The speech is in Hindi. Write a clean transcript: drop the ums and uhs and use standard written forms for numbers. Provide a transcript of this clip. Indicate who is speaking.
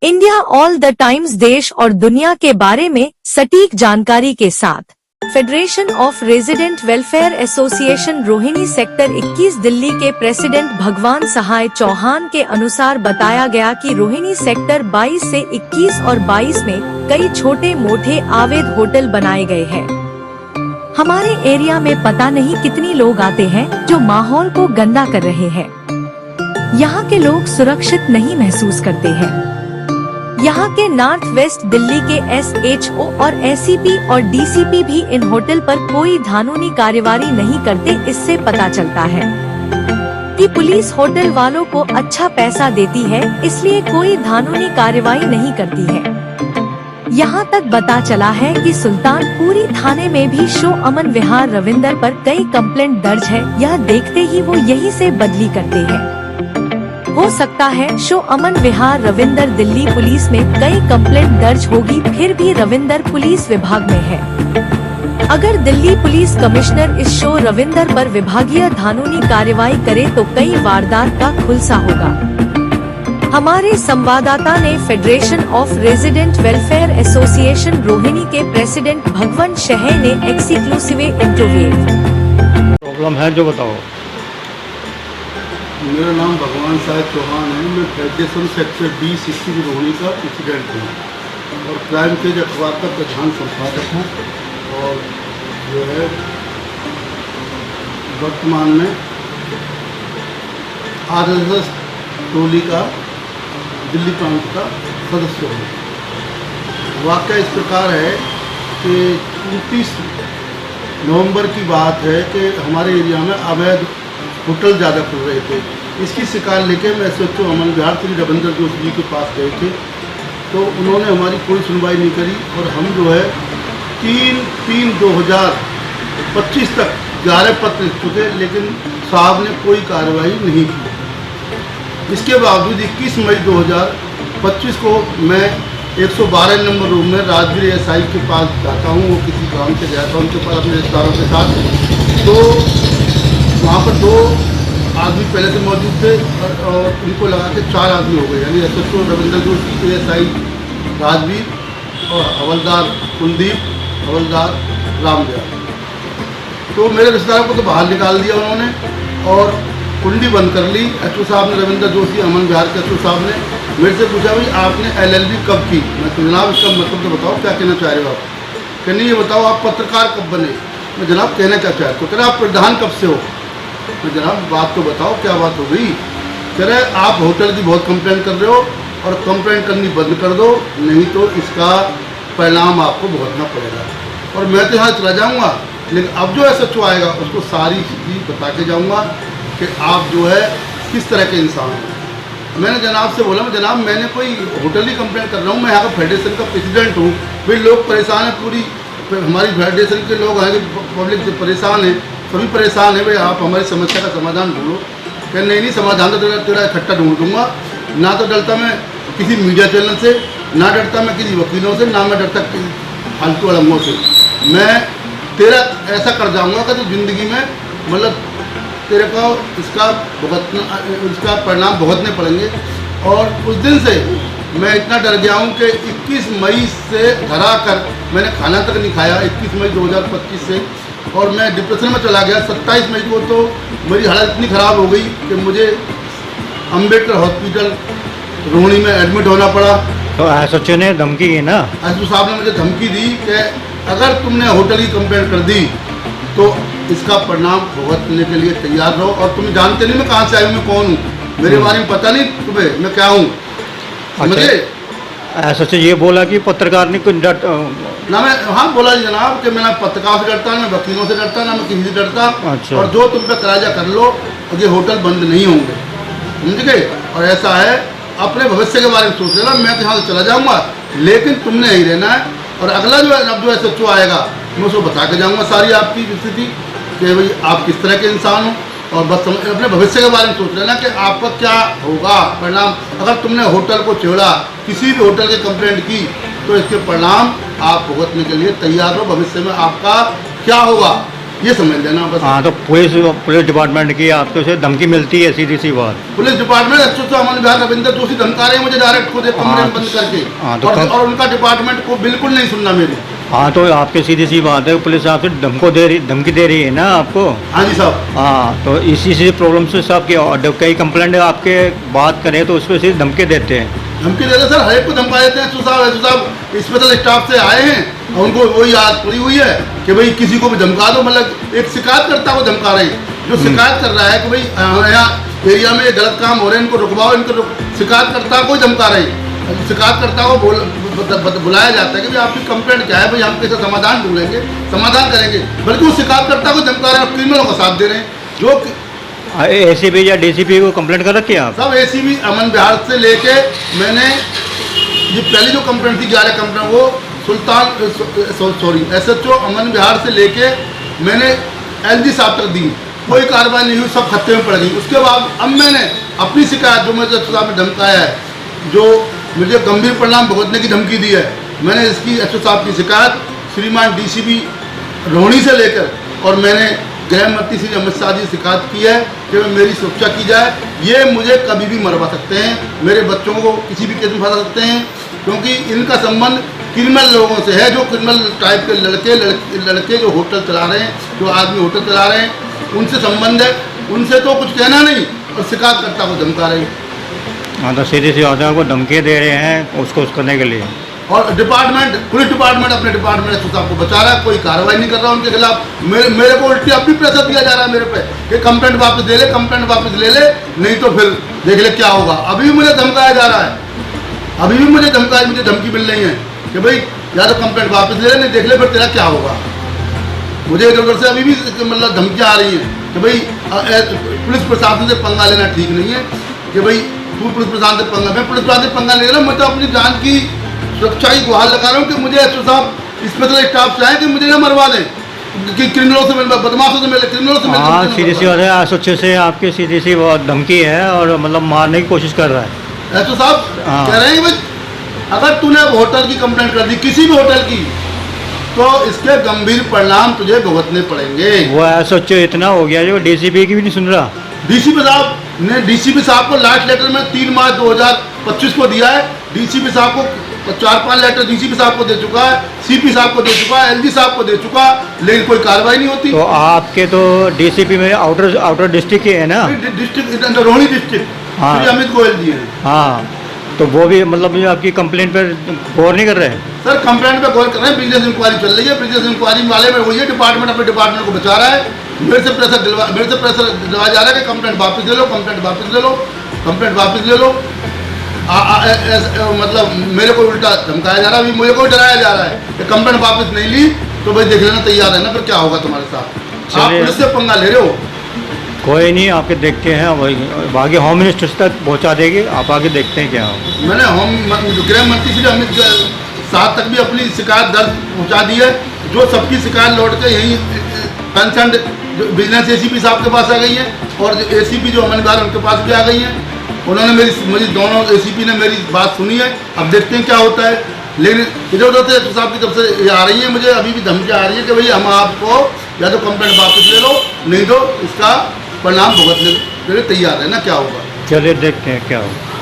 Speaker 1: इंडिया ऑल द टाइम्स देश और दुनिया के बारे में सटीक जानकारी के साथ। Federation of resident welfare association Rohini sector 21 Delhi के प्रेसिडेंट भगवान सहाय चौहान के अनुसार बताया गया कि रोहिणी सेक्टर 22 से 21 और 22 में कई छोटे मोटे अवैध होटल बनाए गए हैं। हमारे एरिया में पता नहीं कितनी लोग आते हैं जो माहौल को गंदा कर रहे हैं। यहाँ के लोग सुरक्षित नहीं महसूस करते हैं। यहाँ के नॉर्थ वेस्ट दिल्ली के SHO और SCP और DCP भी इन होटल पर कोई कानूनी कार्यवाही नहीं करते। इससे पता चलता है कि पुलिस होटल वालों को अच्छा पैसा देती है, इसलिए कोई कानूनी कार्यवाही नहीं करती है। यहाँ तक पता चला है कि सुल्तानपुरी थाने में भी शो अमन विहार रविंदर पर कई कंप्लेंट दर्ज है। यह देखते ही वो यहीं से बदली करते हैं। हो सकता है शो अमन विहार रविंदर दिल्ली पुलिस में कई कंप्लेंट दर्ज होगी, फिर भी रविंदर पुलिस विभाग में है। अगर दिल्ली पुलिस कमिश्नर इस शो रविंदर पर विभागीय कानूनी कार्यवाही करे तो कई वारदात का खुलासा होगा। हमारे संवाददाता ने federation of resident welfare association Rohini के प्रेसिडेंट भगवान सहाय ने एक्सक्लूसिव इंटरव्यू।
Speaker 2: प्रॉब्लम है जो बताओ।
Speaker 3: मेरा नाम भगवान सहाय चौहान है। मैं फेडरेशन सेक्टर 20 रोहिणी का प्रेसिडेंट हूँ और क्राइम पेज अखबार का प्रधान संपादक हूँ। और जो है वर्तमान में RSS टोली का दिल्ली प्रांत का सदस्य हूँ। वाक़या इस प्रकार है कि 29 नवंबर की बात है कि हमारे एरिया में अवैध होटल ज़्यादा खुल रहे थे। इसकी शिकायत लेके मैं SHO अमन विहार श्री रविंदर जोशी जी के पास गए थे, तो उन्होंने हमारी कोई सुनवाई नहीं करी और हम जो है 3/3/2025 तक 11 पत्र लिख चुके, लेकिन साहब ने कोई कार्रवाई नहीं की। इसके बावजूद 21 मई 2025 को मैं 112 नंबर रूम में राजवीर SI के पास जाता हूँ। वो किसी काम से गया था उनके पास अपने रिश्तेदारों के साथ, तो वहाँ पर 2 आदमी पहले से मौजूद थे और उनको लगा के 4 आदमी हो गए, यानी SHO रविंदर जोशी, ASI राजवीर और हवलदार कुलदीप, हवलदार रामदयाल। तो मेरे रिश्तेदारों को तो बाहर निकाल दिया उन्होंने और कुंडी बंद कर ली। SHO साहब ने, रविंदर जोशी अमन विहार के SHO साहब ने मेरे से पूछा, भाई आपने LLB कब की? मैं तो जनाब इसका मतलब तो बताओ, क्या कहना चाह रहे हो आप? कहने ये बताओ आप पत्रकार कब बने? मैं जनाब कहना क्या चाहते हो? कह रहे आप प्रधान कब से हो? मैं जनाब बात तो बताओ क्या बात हो गई? कह रहे आप होटल की बहुत कंप्लेंट कर रहे हो और कंप्लेंट करनी बंद कर दो, नहीं तो इसका परिणाम आपको भुगतना पड़ेगा। और मैं तो यहाँ चला जाऊँगा, लेकिन अब जो SHO आएगा उसको सारी चीज़ बता के जाऊँगा कि आप जो है किस तरह के इंसान हो। मैंने जनाब से बोला, जनाब मैंने कोई होटल ही कंप्लेंट कर रहा हूँ, मैं यहाँ का फेडरेशन का प्रेसिडेंट हूँ। भाई लोग परेशान हैं, पूरी हमारी फेडरेशन के लोग हैं, पब्लिक जो परेशान है, सभी परेशान है। भाई आप हमारी समस्या का समाधान ढूंढो। क्या नहीं समाधान तो तेरा इकट्ठा ढूंढ दूंगा। ना तो डरता मैं किसी मीडिया चैनल से, ना डरता मैं किसी वकीलों से, ना मैं डरता किसी फालतू अड़ंगों से। मैं तेरा ऐसा कर जाऊंगा कि तो ज़िंदगी में मतलब तेरे को इसका परिणाम भुगतने पड़ेंगे। और उस दिन से मैं इतना डर गया हूँ कि 21 मई से घर आकर मैंने खाना तक नहीं खाया, 21 मई 2025 से, और मैं डिप्रेशन में चला गया। 27 मई को तो मेरी हालत इतनी ख़राब हो गई कि मुझे अम्बेडकर हॉस्पिटल रोहिणी में एडमिट होना पड़ा।
Speaker 2: तो SHO ने धमकी की ना?
Speaker 3: SHO साहब ने मुझे धमकी दी कि अगर तुमने होटल की कंप्लेंट कर दी तो इसका परिणाम भुगतने के लिए तैयार रहो। और तुम जानते नहीं मैं कहाँ से आया हूँ, मैं कौन हूँ, मेरे बारे में पता नहीं तुम्हें मैं क्या हूँ, समझे?
Speaker 2: SHO ये बोला कि पत्रकार ने कुछ
Speaker 3: ना मैं हाँ बोला जनाब कि मैं ना पत्रकार से डरता, ना वकीलों से डरता, ना मैं किसी से डरता।
Speaker 2: अच्छा।
Speaker 3: और जो तुम पे कराजा कर लो और ये होटल बंद नहीं होंगे, समझ गए? और ऐसा है, अपने भविष्य के बारे में सोच लेना। मैं तो यहाँ से चला जाऊँगा, लेकिन तुमने यही रहना है। और अगला जो है अब जो SHO आएगा मैं उसको बता के जाऊँगा सारी आपकी स्थिति कि भाई आप किस तरह के इंसान हो। और बस अपने भविष्य के बारे में सोच लेना कि आपका क्या होगा परिणाम। अगर तुमने होटल को छेड़ा, किसी भी होटल की कंप्लेंट की, तो इसके परिणाम आप भुगतने के लिए तैयार हो। भविष्य में आपका क्या होगा ये समझ लेना बस।
Speaker 2: हाँ, तो पुलिस डिपार्टमेंट की आपको से धमकी मिलती है, सीधी सी बात।
Speaker 3: पुलिस डिपार्टमेंट एसएचओ अमन विहार रविंदर जोशी धमका रहे हैं मुझे डायरेक्ट खुद एक कमरे में बंद करके।
Speaker 2: हाँ, तो
Speaker 3: और उनका डिपार्टमेंट को बिल्कुल नहीं सुनना मेरी।
Speaker 2: हाँ, तो आपके सीधी सी बात है, पुलिस आपसे धमकी दे रही है ना आपको।
Speaker 3: हाँ जी साहब।
Speaker 2: हाँ, तो इसी से प्रॉब्लम से साहब की कई कंप्लेंट आपके बात करें तो उस पर सिर्फ धमकी देते हैं।
Speaker 3: धमकी देते सर, हर एक को धमका देते हैं। एसओ साहब स्पेशल स्टाफ से आए हैं और उनको वही याद पड़ी हुई है कि भाई किसी को भी धमका दो, मतलब एक शिकायतकर्ता को धमका रहे हैं जो शिकायत कर रहा है कि भाई यहाँ एरिया में गलत काम हो रहे हैं, इनको रुकवाओ, इनको शिकायतकर्ता को ही धमका रहे हैं। शिकायतकर्ता को बुलाया जाता है कि भाई आपकी कंप्लेंट क्या है, भाई हम कैसे समाधान ढूंढेंगे, समाधान करेंगे, बल्कि वो शिकायतकर्ता को धमका रहे हैं और क्रिमिनलों का साथ दे रहे हैं। जो
Speaker 2: एसीपी या डीसीपी को कंप्लेंट कर रखी है आप?
Speaker 3: सब एसीपी अमन विहार से लेके मैंने ये पहली जो कंप्लेंट थी 11 कंप्लेंट वो एसएचओ अमन विहार से लेके मैंने एलजी साहब तक दी, कोई कार्रवाई नहीं हुई, सब खत्ते में पड़ गई। उसके बाद अब मैंने अपनी शिकायत जो मुझे एसओ साहब ने धमकाया है, जो मुझे गंभीर परिणाम भुगतने की धमकी दी है, मैंने इसकी एसओ साहब की शिकायत श्रीमान डीसीपी रोहिणी से लेकर और मैंने गृह मंत्री श्री अमित शाह जी से शिकायत की है कि मेरी सुरक्षा की जाए। ये मुझे कभी भी मरवा सकते हैं, मेरे बच्चों को किसी भी केस में फंसा सकते हैं, क्योंकि इनका संबंध क्रिमिनल लोगों से है, जो क्रिमिनल टाइप के लड़के जो होटल चला रहे हैं, जो आदमी होटल चला रहे हैं, उनसे संबंध है। उनसे तो कुछ कहना नहीं और शिकायतकर्ता को धमका रहे हैं।
Speaker 2: हाँ, तो सीधी सी बात है, आपको धमकी दे रहे हैं उसको उस करने के लिए।
Speaker 3: और पुलिस डिपार्टमेंट अपने डिपार्टमेंट एसओ साहब को बचा रहा है, कोई कार्रवाई नहीं कर रहा उनके खिलाफ। मेरे को उल्टी अब भी प्रेशर दिया जा रहा है मेरे पे कि कंप्लेंट वापस ले ले, कंप्लेंट वापस ले ले, नहीं तो फिर देख ले क्या होगा। अभी भी मुझे धमकाया जा रहा है, अभी भी मुझे धमकी मिल रही है कि भाई या तो कंप्लेंट वापस ले ले, नहीं देख ले फिर तेरा क्या होगा। मुझे इधर उधर से अभी भी मतलब धमकियाँ आ रही हैं कि भाई पुलिस प्रशासन से पंगा लेना ठीक नहीं है, कि भाई तू पुलिस प्रशासन से पंगा, मैं पुलिस प्रशासन से पंगा ले रहा हूँ, मैं तो अपनी जान की सुरक्षा की गुहार लगा रहा हूँ कि मुझे एसओ साहब स्पेशल स्टाफ से आए कि मुझे ना मरवा दें, कि क्रिमिनलों से मिले, बदमाशों से मिले, क्रिमिनलों से मिले।
Speaker 2: हाँ, सीधी सी बात है, एसओ से आपकी सीधी सी धमकी है और मतलब मारने की कोशिश कर रहा है।
Speaker 3: एसओ साहब कह रहे हैं कि भाई अगर तूने होटल की कंप्लेंट कर दी, किसी भी होटल की, तो इसके गंभीर परिणाम तुझे भुगतने पड़ेंगे।
Speaker 2: वो एसओ इतना हो गया जो डीसीपी की भी नहीं सुन रहा।
Speaker 3: डीसीपी साहब को लास्ट लेटर में 3 मार्च 2025 को दिया है। डीसीपी साहब को 4-5 लेटर डीसीपी साहब को दे चुका है, सीपी साहब को दे चुका है, एलजी साहब को दे चुका, लेकिन कोई कार्रवाई नहीं होती।
Speaker 2: तो आपके तो डीसीपी में आउटर डिस्ट्रिक्ट के है ना?
Speaker 3: District Rohini district.
Speaker 2: हाँ,
Speaker 3: श्री अमित गोयल जी हैं।
Speaker 2: हाँ, तो वो भी मतलब आपकी कंप्लेंट पर गौर नहीं कर रहे हैं?
Speaker 3: सर कंप्लेंट पे गौर कर रहे हैं, बिजनेस इंक्वायरी चल रही है, बिजनेस इंक्वायरी वाले में वही है, डिपार्टमेंट अपने डिपार्टमेंट को बचा रहा है। मेरे से प्रेशर दिलवाया जा रहा है कि कंप्लेंट वापस ले लो, कंप्लेंट वापस ले लो, कंप्लेंट वापस ले लो। मतलब मेरे को उल्टा धमकाया जा रहा है, मुझे को डराया जा रहा है कि कंप्लेंट वापस नहीं ली तो भाई देख लेना, तैयार है ना, फिर क्या होगा तुम्हारे साथ। आप पुलिस से पंगा ले रहे हो।
Speaker 2: कोई नहीं, आपके देखते हैं, वही आगे होम मिनिस्टर तक पहुंचा देंगे, आप आगे देखते हैं क्या हो।
Speaker 3: मैंने गृह मंत्री श्री अमित शाह तक भी अपनी शिकायत दर्ज पहुंचा दी है, जो सबकी शिकायत लौट के यही कंसर्न बिजनेस एसीपी साहब के पास आ गई है और एसीपी जो अमन विहार उनके पास भी आ गई हैं। उन्होंने मुझे दोनों एसीपी ने मेरी बात सुनी है, अब देखते हैं क्या होता है। लेकिन इधर उधर से साहब की तरफ से आ रही है, मुझे अभी भी धमकी आ रही है कि भाई हम आपको या तो कंप्लेंट वापस ले लो, नहीं तो इसका परिणाम भुगतने के लिए तैयार है ना, क्या होगा।
Speaker 2: चलिए देखते हैं क्या होगा।